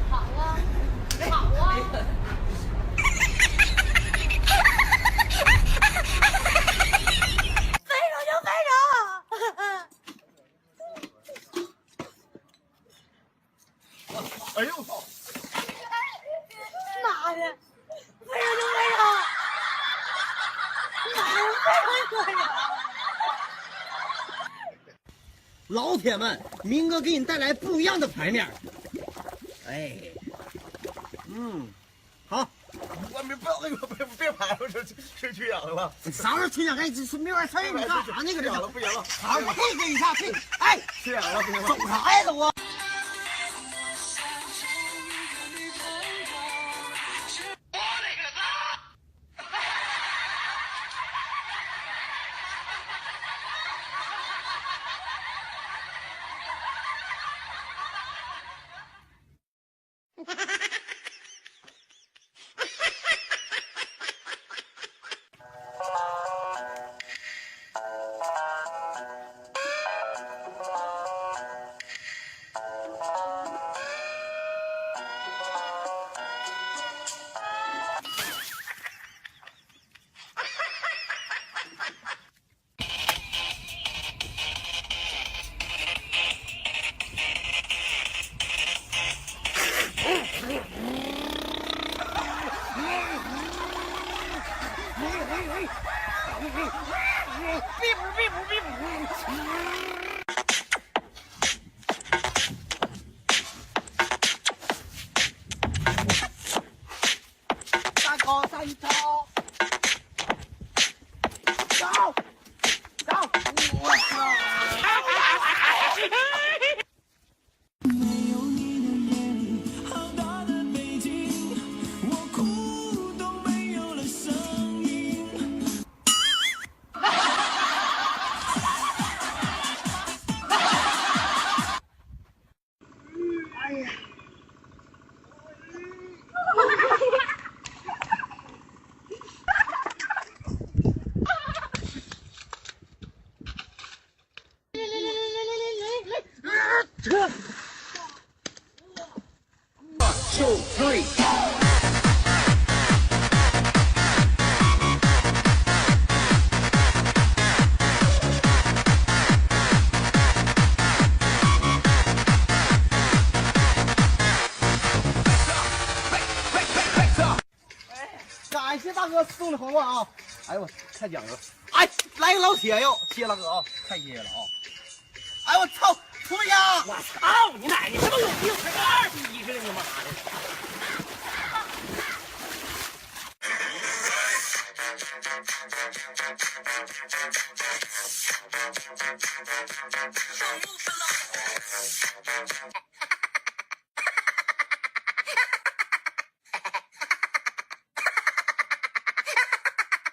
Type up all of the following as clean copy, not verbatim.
好啊，好啊。飞着就飞着。哎呦我操！妈的，飞着就飞着。妈的，飞着就飞着。老铁们，明哥给你带来不一样的牌面。哎，好，我没不要那个别拍了，这缺氧了。啥玩意儿缺氧？哎，这没完事儿，你干啥呢？搁这了，不行了，好，配合一下，配。哎，缺氧了，不行了。走啥呀都啊？大高三招，走，走，我操！没有你的夜，好大的北京，我哭都没有了声音。哎呀！Two, three. 感谢大哥送的红包啊！哎呦我太讲究了！哎，来个老铁哟，谢大哥啊，太谢谢了啊！哎我操，出呀！我操你奶！你他妈有病，跟个二逼似的，你妈的！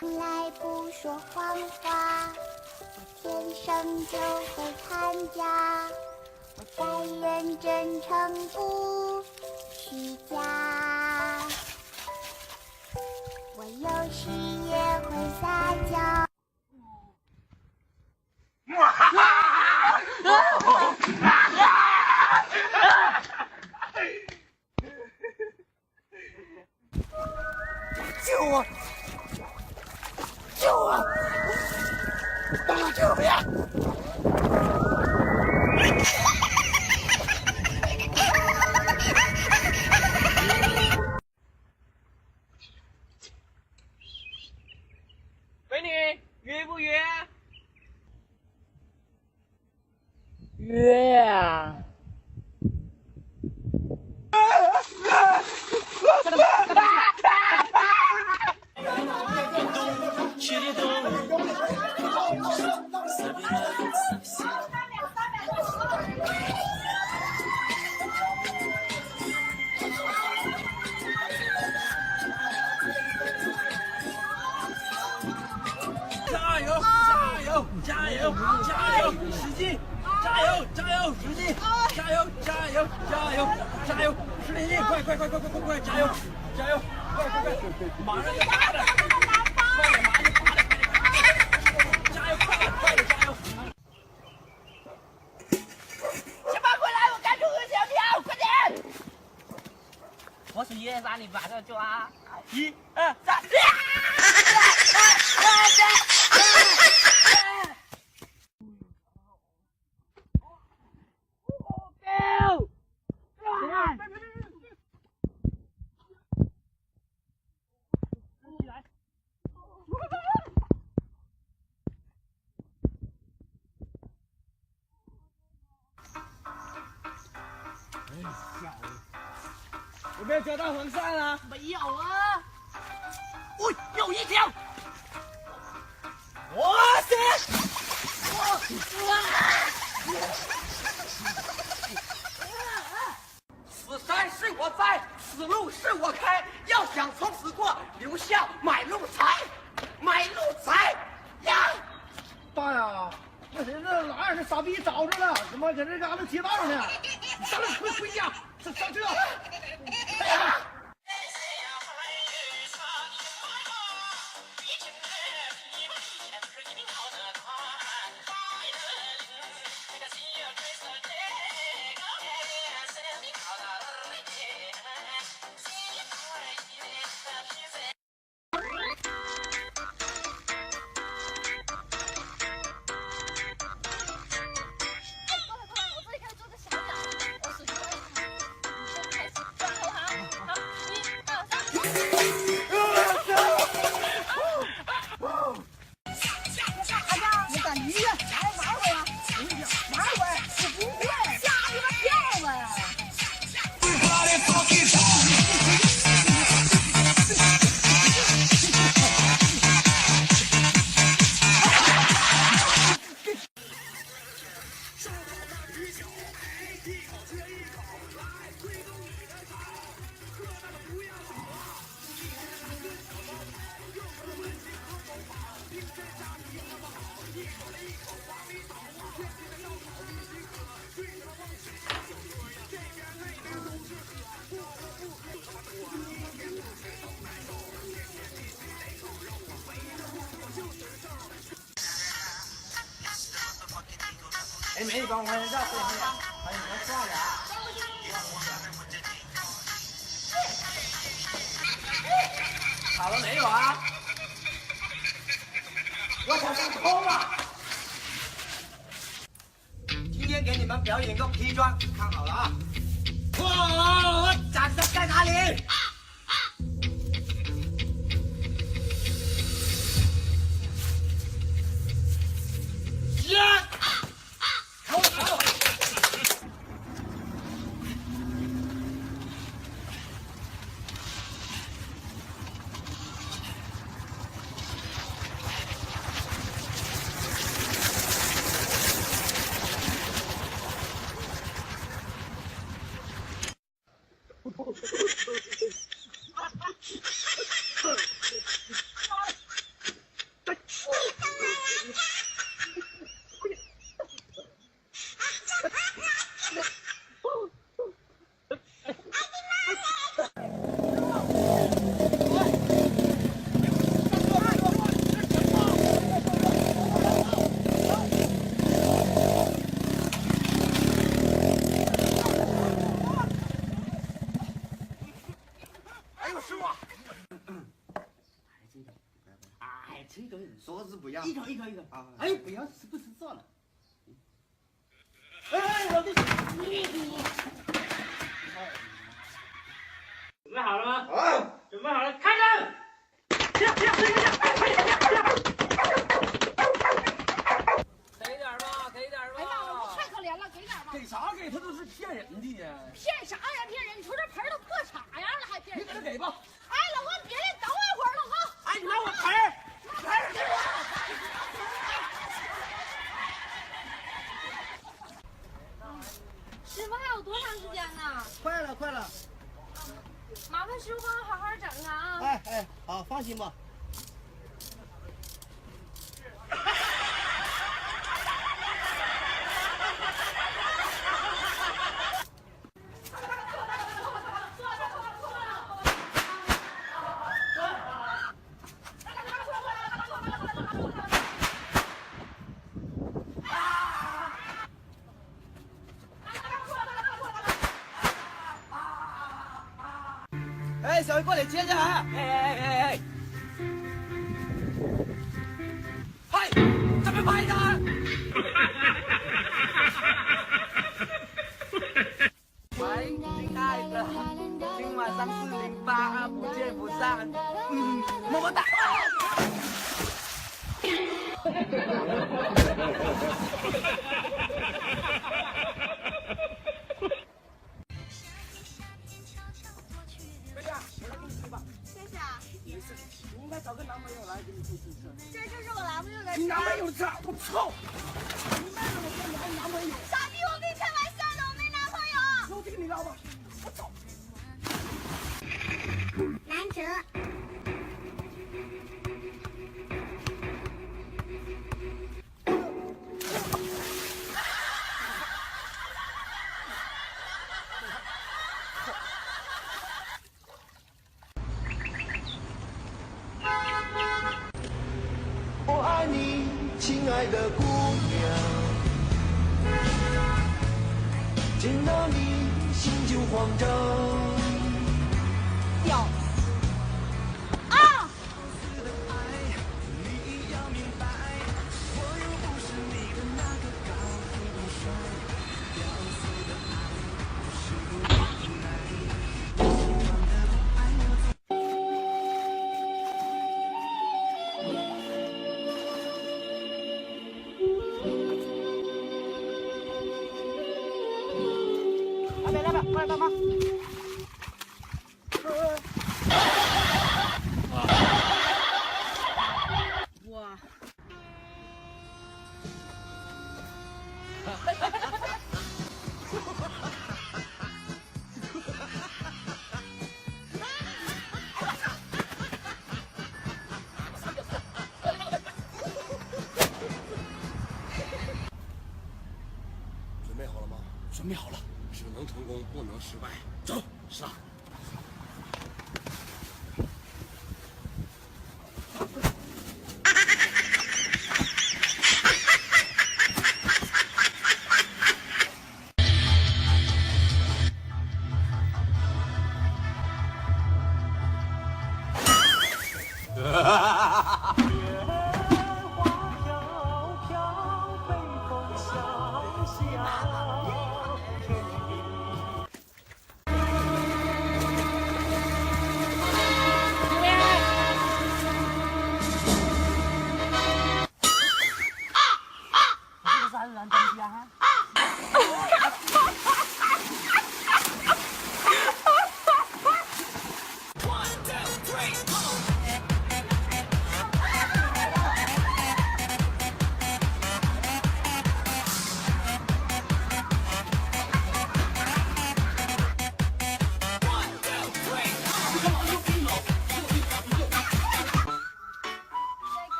从来不说谎话，我天生就会参加，我再认真诚不虚假，我有时也会撒娇。救我！救我！大救命！美女，约不约？约呀！加油！加油！加油！加油！使劲！加油！加油！使劲！加油！加油！加油！加油！使点劲！快！加油！加油！快！马上就拔了！快点，马上就拔了！加油！快点！加油！ 1、2、3，你马上抓。1、2、3。有没有找到黄鳝啊？没有啊。哦，有一条！哇塞！此山是我栽，此路是我开。要想从此过，留下买路财，买路财呀！爸呀，那谁这哪儿？这傻逼找着了，怎么搁这嘎达劫道呢？你上来回家，上车。哎呀！哎，美女帮我拍张照，对不对？哎，你们算了啊。好了没有啊？我想上空了。今天给你们表演一个皮装，看好了啊！哇，掌声在哪里？说是不要，一口啊！哎，不要吃不吃算了。哎，我的，准备好了吗？啊！准备好了，开灯！停！赔点吧，给点吧。哎呀，我太可怜了，给点吧。给啥给？他都是骗人的呀。骗啥呀？骗人！你说这盆儿都破啥样了，还骗人？你给他给吧。哎，老公，别的，等我一会儿，老公。哎，你拿我盆儿。给我。师傅还有多长时间呢？快了！麻烦师傅帮我好好整整啊！哎，好，放心吧。小鱼过来接着啊！哎！嗨，这边拍的。喂，亲爱的，今晚上408，不见不散。么么哒。你应该找个男朋友来给你出去吃。这就是我男朋友的车。你男朋友车，我操！你卖了我车，你还有男朋友？傻逼，我跟你开玩笑的，我没男朋友。有这个你聊吧，我操！难折。我爱你，亲爱的姑娘，见到你心就慌张。屌。啊！你要明白，我又不是你的那个高富帅，屌丝的爱不是我的爱，喜欢的不爱我。来吧，过来帮忙。哇！准备好了吗？准备好了，只能成功，不能失败。走，上。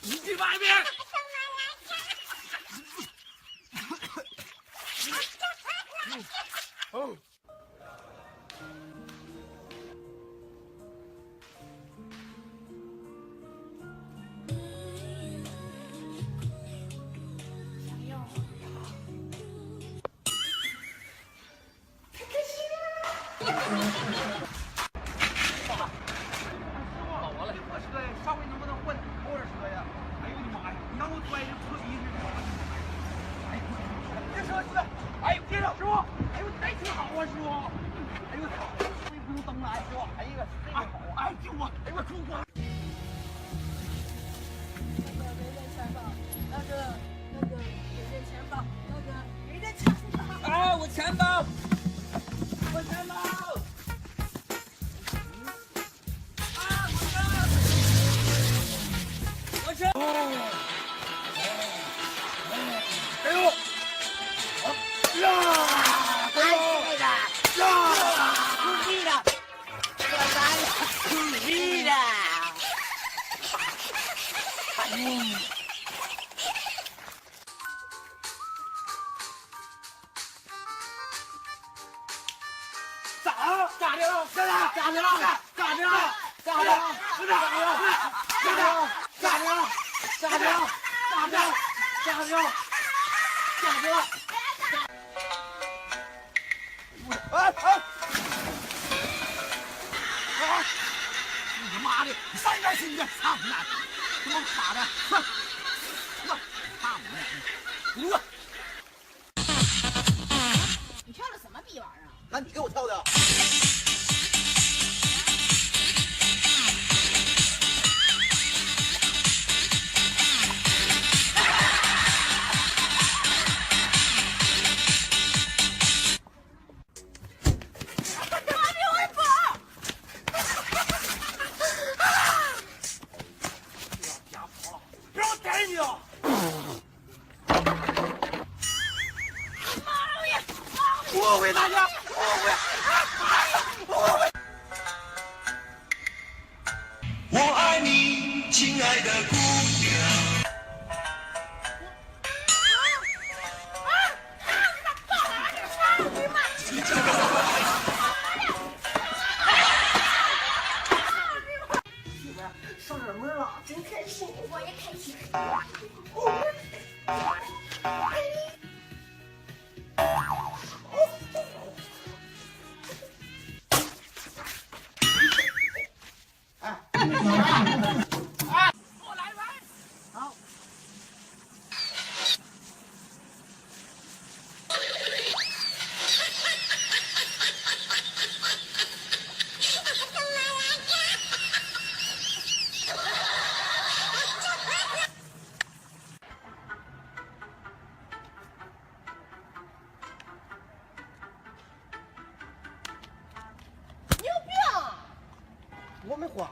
你去外面。哦。上回能不能换多少车呀？哎呦我的妈呀！你让我摔这车皮似的！哎呦，这车是，哎呦，接着师傅，哎呦，这车好啊，师傅！哎呦我操，这不用蹬了，哎师傅，哎呀，这个好啊！哎救我！哎我出光！啊，我钱包，我钱包。啊，我的。了，咋的了？咋的了？咋的了？咋的了？咋的了？咋的了？咋的了？咋的了？咋的了？咋的了？咋的了？咋的了？你他妈的，你上一边去！你操你妈！他妈傻的！哼！操你妈！你跳的什么逼玩意儿啊？那你给我跳的。别让我逮你啊！误会大家，误会。我爱你，亲爱的姑娘。上点闷了，真开心。我也开心。你有病啊！我没慌。